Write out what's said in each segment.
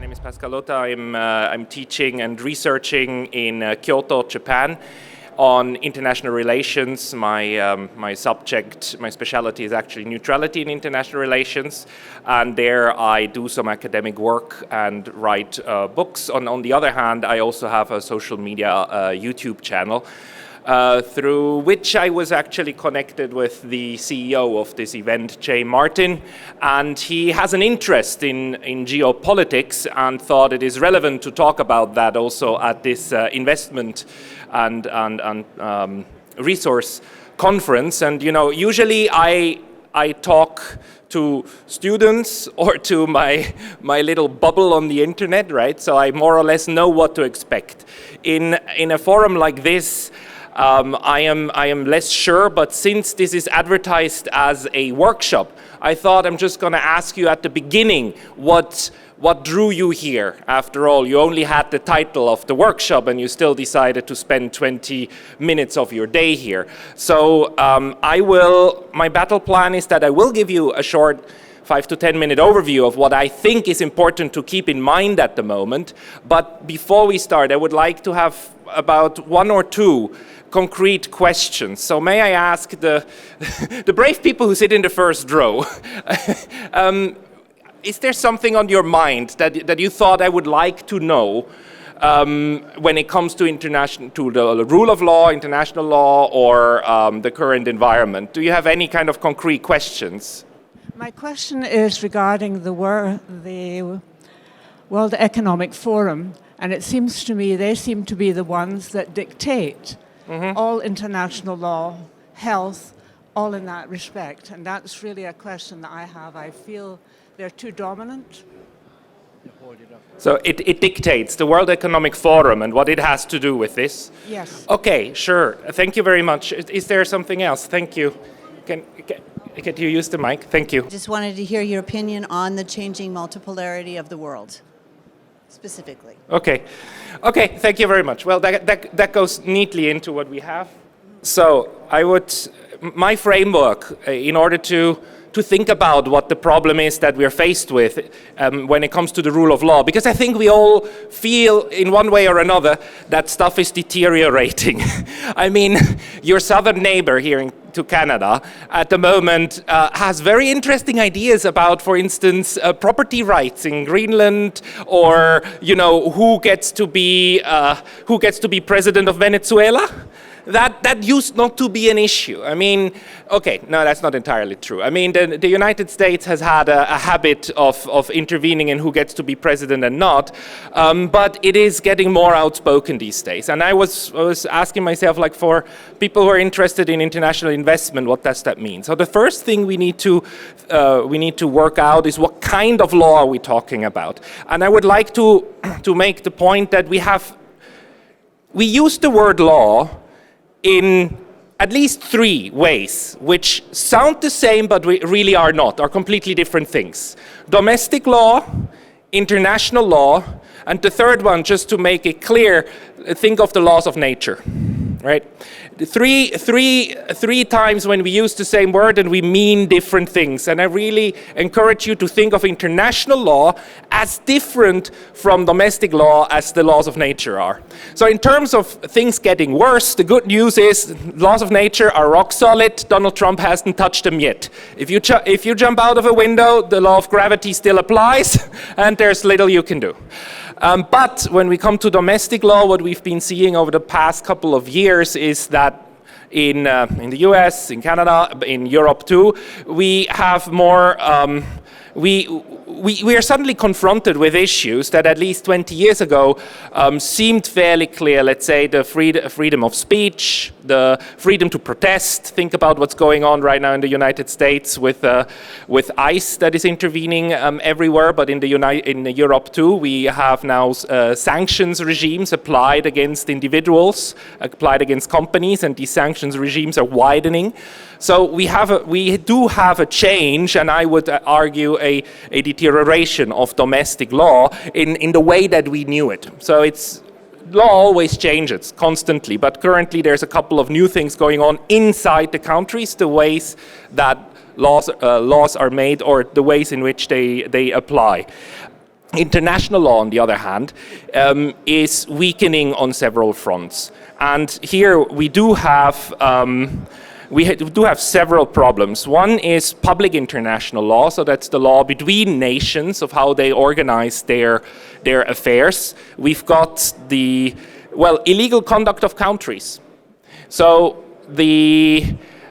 name is Pascalota. I'm teaching and researching in Kyoto, Japan, on international relations. My subject, my specialty is actually neutrality in international relations, and there I do some academic work and write books. On the other hand, I also have a social media YouTube channel, through which I was actually connected with the CEO of this event, Jay Martin, and he has an interest in geopolitics and thought it is relevant to talk about that also at this investment and resource conference. And you know, usually I talk to students or to my little bubble on the internet, right? So I more or less know what to expect. In a forum like this, I am less sure, but since this is advertised as a workshop, I thought I'm just going to ask you at the beginning what drew you here. After all, you only had the title of the workshop and you still decided to spend 20 minutes of your day here. So my battle plan is that I will give you a short 5 to 10 minute overview of what I think is important to keep in mind at the moment. But before we start, I would like to have about 1 or 2 concrete questions. So may I ask the brave people who sit in the first row, is there something on your mind that you thought I would like to know when it comes to the rule of law, international law, or the current environment? Do you have any kind of concrete questions? My question is regarding the World Economic Forum, and it seems to me they seem to be the ones that dictate all international law, health, all in that respect. And that's really a question that I have. I feel they're too dominant. So it dictates the World Economic Forum and what it has to do with this? Yes. Okay, sure. Thank you very much. Is there something else? Thank you. Can you use the mic? Thank you. Just wanted to hear your opinion on the changing multipolarity of the world, specifically. Okay, thank you very much. Well, that goes neatly into what we have. So my framework, in order to think about what the problem is that we're faced with when it comes to the rule of law, because I think we all feel in one way or another that stuff is deteriorating. I mean, your southern neighbor here to Canada at the moment has very interesting ideas about, for instance, property rights in Greenland, or you know, who gets to be president of Venezuela. That used not to be an issue. I mean, okay, no, that's not entirely true. I mean, the United States has had a habit of intervening in who gets to be president and not, but it is getting more outspoken these days. And I was asking myself, like, for people who are interested in international investment, what does that mean? So the first thing we need to work out is what kind of law are we talking about? And I would like to make the point that we use the word law in at least 3 ways, which sound the same but really are not, are completely different things. Domestic law, international law, and the third one, just to make it clear, think of the laws of nature, right? Three times when we use the same word and we mean different things. And I really encourage you to think of international law as different from domestic law as the laws of nature are. So in terms of things getting worse, the good news is laws of nature are rock solid. Donald Trump hasn't touched them yet. If you jump out of a window, the law of gravity still applies, and there's little you can do. But when we come to domestic law, what we've been seeing over the past couple of years is that in the US, in Canada, in Europe too, we have more, we are suddenly confronted with issues that at least 20 years ago seemed fairly clear. Let's say the freedom of speech, the freedom to protest. Think about what's going on right now in the United States with ICE that is intervening everywhere, but in Europe too, we have now sanctions regimes applied against individuals, applied against companies, and these sanctions regimes are widening. So we do have a change, and I would argue a deterioration of domestic law in the way that we knew it. So law always changes constantly, but currently there's a couple of new things going on inside the countries, the ways that laws are made or the ways in which they apply. International law, on the other hand, is weakening on several fronts. And here we do have several problems. One is public international law, so that's the law between nations of how they organize their affairs. We've got the, well, illegal conduct of countries. So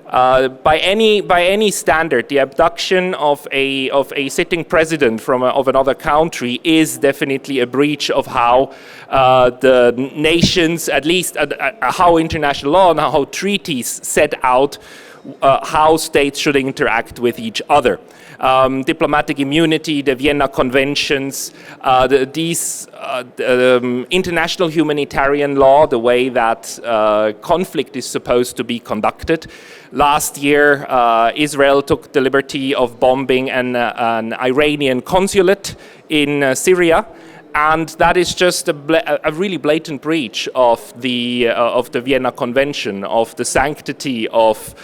by any standard, the abduction of a sitting president of another country is definitely a breach of how the nations, at least how international law and how treaties set out how states should interact with each other. Diplomatic immunity, the Vienna Conventions, these international humanitarian law, the way that conflict is supposed to be conducted. Last year, Israel took the liberty of bombing an Iranian consulate in Syria. And that is just a really blatant breach of the Vienna Convention, of the sanctity of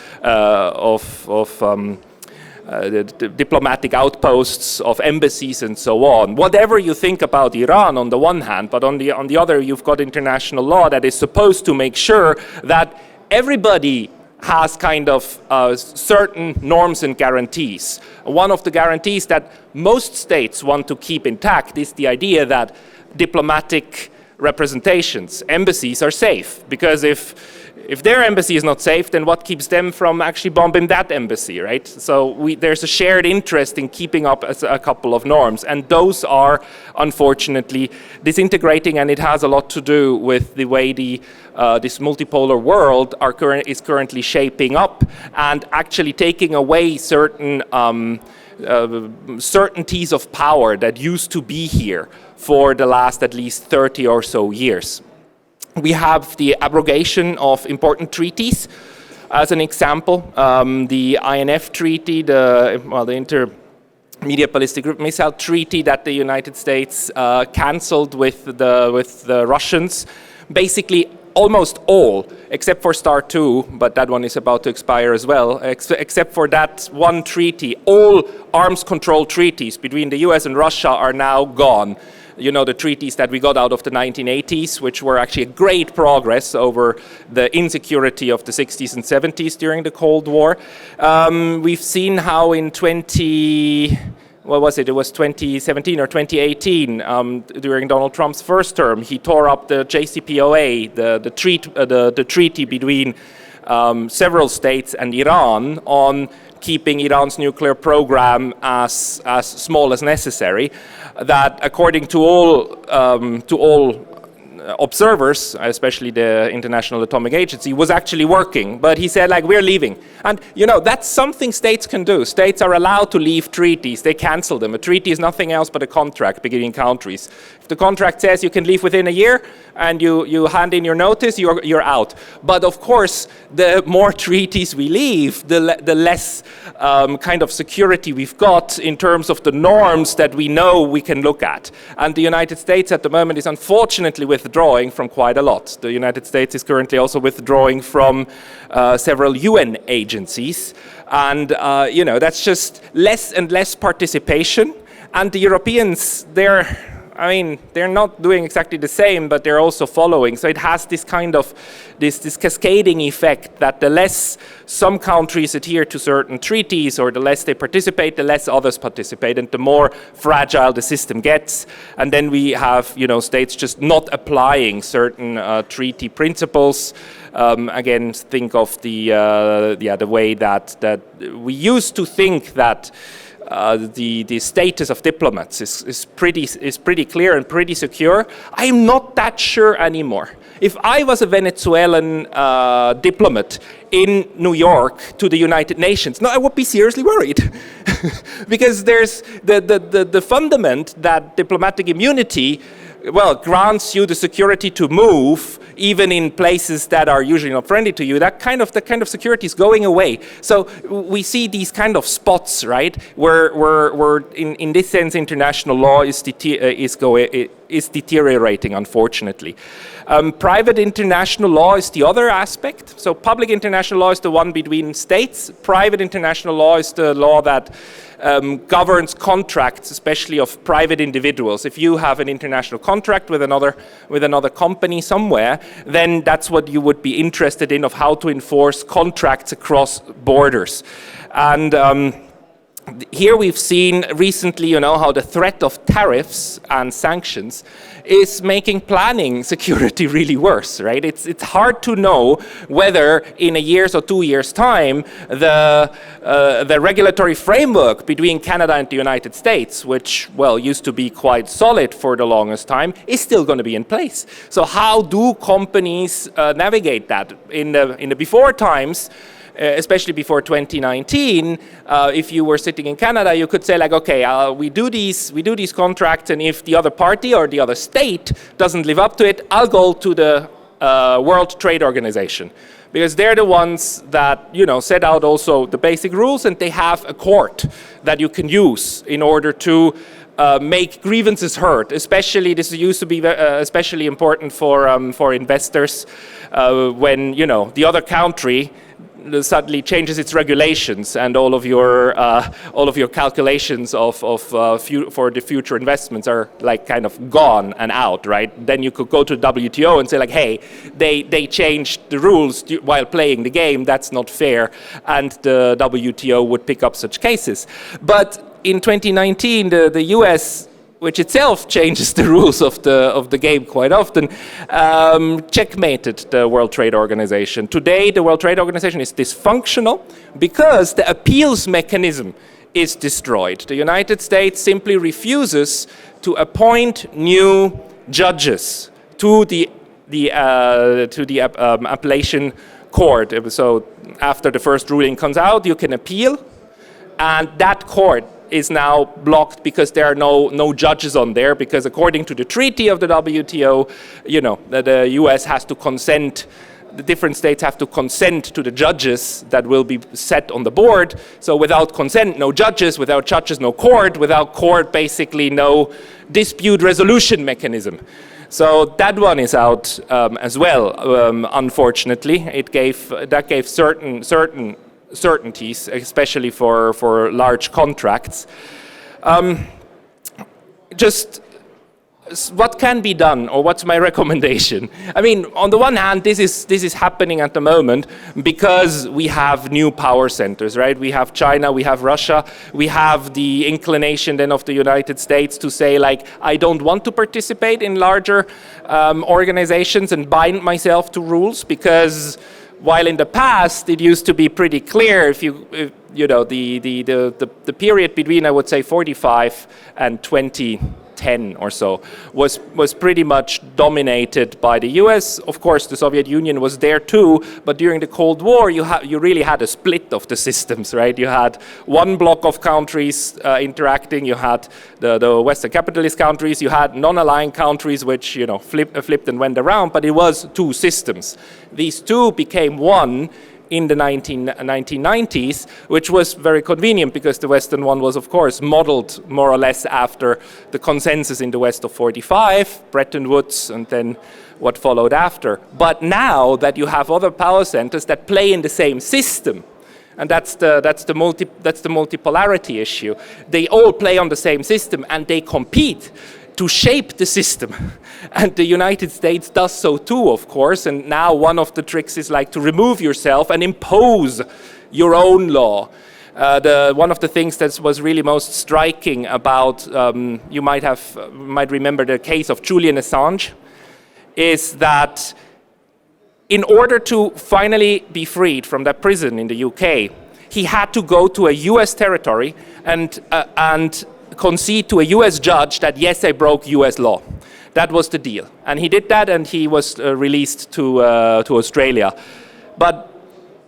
the diplomatic outposts, of embassies, and so on. Whatever you think about Iran on the one hand, but on the other, you've got international law that is supposed to make sure that everybody has kind of certain norms and guarantees. One of the guarantees that most states want to keep intact is the idea that diplomatic representations, embassies, are safe. Because if their embassy is not safe, then what keeps them from actually bombing that embassy, right? So there's a shared interest in keeping up a couple of norms, and those are unfortunately disintegrating, and it has a lot to do with the way this multipolar world is currently shaping up and actually taking away certain certainties of power that used to be here for the last at least 30 or so years. We have the abrogation of important treaties. As an example, the INF Treaty, the Intermediate Ballistic Missile Treaty that the United States cancelled with the Russians. Basically, almost all, except for STAR 2, but that one is about to expire as well, except for that one treaty, all arms control treaties between the US and Russia are now gone. You know, the treaties that we got out of the 1980s, which were actually a great progress over the insecurity of the 60s and 70s during the Cold War. We've seen how in 2017 or 2018, during Donald Trump's first term, he tore up the JCPOA, the treaty between several states and Iran on keeping Iran's nuclear program as small as necessary. That, according to all observers, especially the International Atomic Agency, was actually working. But he said, like, we're leaving. And, you know, that's something states can do. States are allowed to leave treaties. They cancel them. A treaty is nothing else but a contract between countries. If the contract says you can leave within a year and you hand in your notice, you're out. But, of course, the more treaties we leave, the less kind of security we've got in terms of the norms that we know we can look at. And the United States at the moment is unfortunately withdrawing from quite a lot. The United States is currently also withdrawing from several UN agencies. And, you know, that's just less and less participation. And the Europeans, they're not doing exactly the same, but they're also following. So it has this kind of, this cascading effect that the less some countries adhere to certain treaties, or the less they participate, the less others participate, and the more fragile the system gets. And then we have, you know, states just not applying certain treaty principles. Again, think of the way that we used to think that the status of diplomats is pretty clear and pretty secure. I'm not that sure anymore. If I was a Venezuelan diplomat in New York to the United Nations, no, I would be seriously worried. Because there's the fundament that diplomatic immunity, well, grants you the security to move even in places that are usually not friendly to you. That kind of security is going away. So we see these kind of spots, right, where in this sense international law is is deteriorating, unfortunately. Private international law is the other aspect. So public international law is the one between states. Private international law is the law that governs contracts, especially of private individuals. If you have an international contract with another company somewhere, then that's what you would be interested in, of how to enforce contracts across borders. And here we've seen recently, how the threat of tariffs and sanctions is making planning security really worse, right? It's hard to know whether in a year's or 2 years' time the regulatory framework between Canada and the United States, which, well, used to be quite solid for the longest time, is still going to be in place. So how do companies navigate that? In the before times, especially before 2019, if you were sitting in Canada, you could say like, okay, we do these contracts, and if the other party or the other state doesn't live up to it, I'll go to the World Trade Organization, because they're the ones that set out also the basic rules, and they have a court that you can use in order to make grievances heard. Especially, this used to be especially important for investors when the other country suddenly changes its regulations, and all of your calculations for the future investments are like kind of gone and out, right? Then you could go to WTO and say like, hey, they changed the rules while playing the game. That's not fair, and the WTO would pick up such cases. But in 2019, the US, which itself changes the rules of the game quite often, checkmated the World Trade Organization. Today, the World Trade Organization is dysfunctional because the appeals mechanism is destroyed. The United States simply refuses to appoint new judges to the appellation court. So after the first ruling comes out, you can appeal, and that court is now blocked because there are no judges on there, because according to the treaty of the WTO, the US has to consent, the different states have to consent to the judges that will be set on the board. So without consent, no judges; without judges, no court; without court, basically no dispute resolution mechanism. So that one is out as well. Unfortunately, that gave certain certainties, especially for large contracts. Just what can be done, or what's my recommendation? I mean, on the one hand, this is happening at the moment because we have new power centers, right? We have China, we have Russia, we have the inclination then of the United States to say like, I don't want to participate in larger organizations and bind myself to rules, because while in the past it used to be pretty clear, the period between, I would say, 45 and 2010 or so was pretty much dominated by the US. Of course, the Soviet Union was there too, but during the Cold War, you really had a split of the systems, right? You had one block of countries interacting. You had the Western capitalist countries. You had non-aligned countries, which flipped and went around. But it was two systems. These two became one in the 1990s, which was very convenient because the Western one was, of course, modeled more or less after the consensus in the West of 45, Bretton Woods, and then what followed after. But now that you have other power centers that play in the same system, and that's the multipolarity issue, they all play on the same system and they compete to shape the system. And the United States does so too, of course, and now one of the tricks is like to remove yourself and impose your own law. One of the things that was really most striking about, you might remember the case of Julian Assange, is that in order to finally be freed from that prison in the UK, he had to go to a US territory and concede to a US judge that, yes, I broke US law. That was the deal. And he did that, and he was released to Australia. But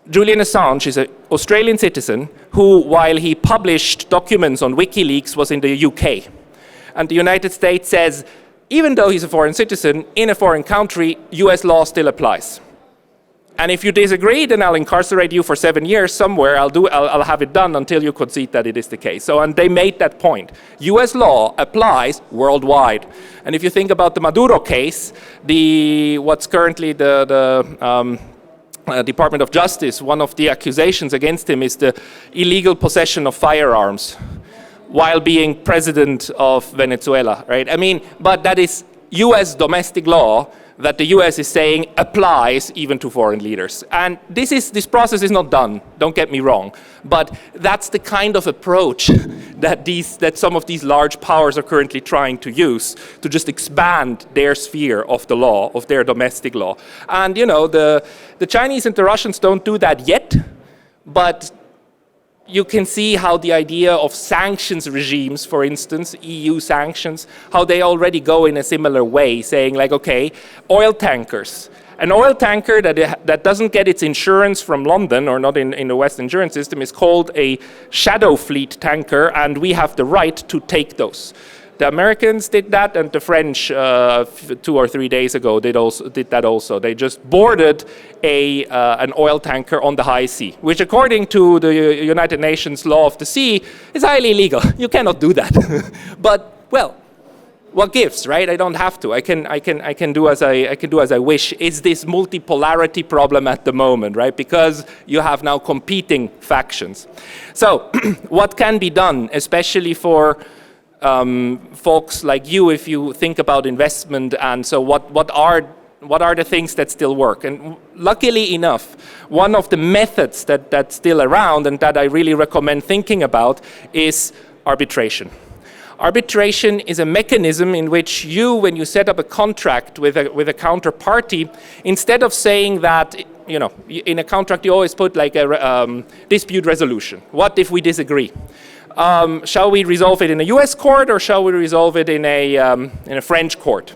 Julian Assange is an Australian citizen who, while he published documents on WikiLeaks, was in the UK. And the United States says, even though he's a foreign citizen, in a foreign country, US law still applies. And if you disagree, then I'll incarcerate you for 7 years somewhere. I'll have it done until you concede that it is the case. So, and they made that point. US law applies worldwide. And if you think about the Maduro case, what's currently the Department of Justice, one of the accusations against him is the illegal possession of firearms while being president of Venezuela, right? I mean, but that is US domestic law that the US is saying applies even to foreign leaders. And this process is not done, don't get me wrong, but that's the kind of approach that some of these large powers are currently trying to use to just expand their sphere of the law, of their domestic law. And you know, the Chinese and the Russians don't do that yet, but you can see how the idea of sanctions regimes, for instance, EU sanctions, how they already go in a similar way, saying like, okay, oil tankers. An oil tanker that doesn't get its insurance from London or not in the West insurance system is called a shadow fleet tanker, and we have the right to take those. The Americans did that, and the French 2 or 3 days ago did that also. They just boarded an oil tanker on the high sea, which according to the United Nations law of the sea is highly illegal. You cannot do that. But well, what gives, right? I don't have to. I can do as I wish. It's this multipolarity problem at the moment, right? Because you have now competing factions. So what can be done, especially for folks like you, if you think about investment, and so what are the things that still work? And luckily enough, one of the methods that's still around and that I really recommend thinking about is arbitration. Arbitration is a mechanism in which you, when you set up a contract with a counterparty, instead of saying that, you know, in a contract you always put like a dispute resolution. What if we disagree? Shall we resolve it in a US court, or shall we resolve it in a French court?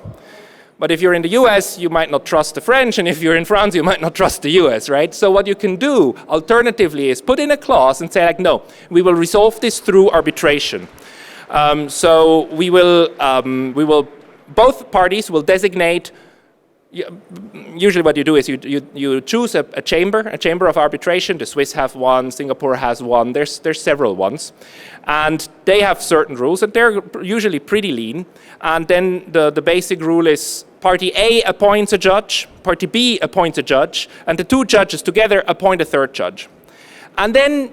But if you're in the US, you might not trust the French, and if you're in France, you might not trust the US, right? So what you can do, alternatively, is put in a clause and say like, no, we will resolve this through arbitration. So we will, both parties will designate. Usually what you do is you choose a chamber of arbitration. The Swiss have one, Singapore has one, there's several ones. And they have certain rules, and they're usually pretty lean. And then the basic rule is party A appoints a judge, party B appoints a judge, and the two judges together appoint a third judge. And then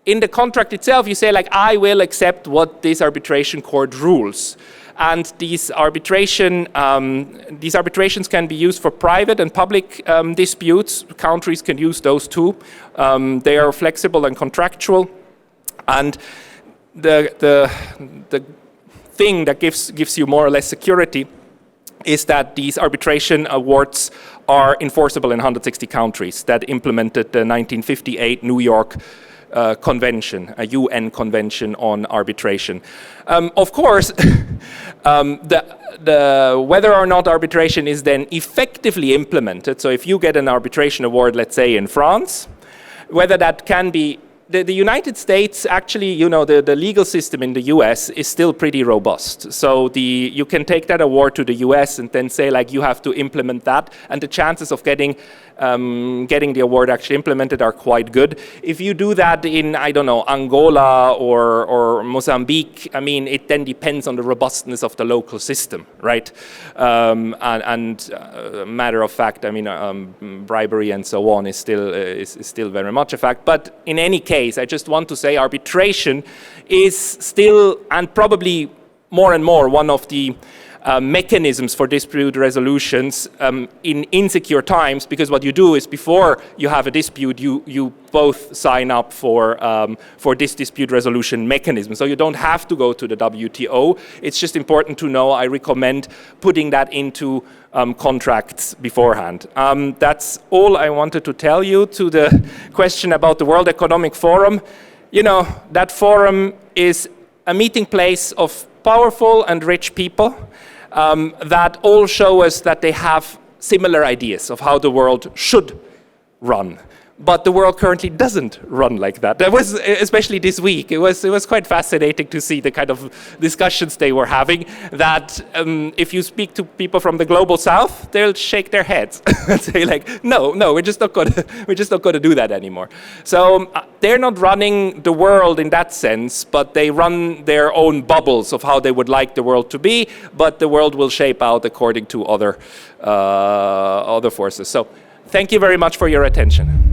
in the contract itself, you say like, I will accept what this arbitration court rules. And these arbitrations can be used for private and public disputes. Countries can use those too. They are flexible and contractual. And the thing that gives you more or less security is that these arbitration awards are enforceable in 160 countries that implemented the 1958 New York convention, a UN convention on arbitration. Of course, whether or not arbitration is then effectively implemented, so if you get an arbitration award, let's say in France, whether that can be, the United States, actually, you know, the legal system in the US is still pretty robust. So you can take that award to the US and then say like, you have to implement that, and the chances of getting the award actually implemented are quite good. If you do that in, I don't know, Angola or Mozambique, I mean, it then depends on the robustness of the local system, right? Matter of fact, I mean, bribery and so on is still very much a fact. But in any case, I just want to say arbitration is still, and probably more and more, one of the mechanisms for dispute resolutions in insecure times, because what you do is before you have a dispute, you both sign up for this dispute resolution mechanism. So you don't have to go to the WTO. It's just important to know. I recommend putting that into contracts beforehand. That's all I wanted to tell you. To the question about the World Economic Forum, you know, that forum is a meeting place of powerful and rich people that all show us that they have similar ideas of how the world should run. But the world currently doesn't run like that. That was, especially this week, it was quite fascinating to see the kind of discussions they were having, that if you speak to people from the global south, they'll shake their heads and say like, no, we're just not gonna do that anymore. So they're not running the world in that sense, but they run their own bubbles of how they would like the world to be, but the world will shape out according to other forces. So thank you very much for your attention.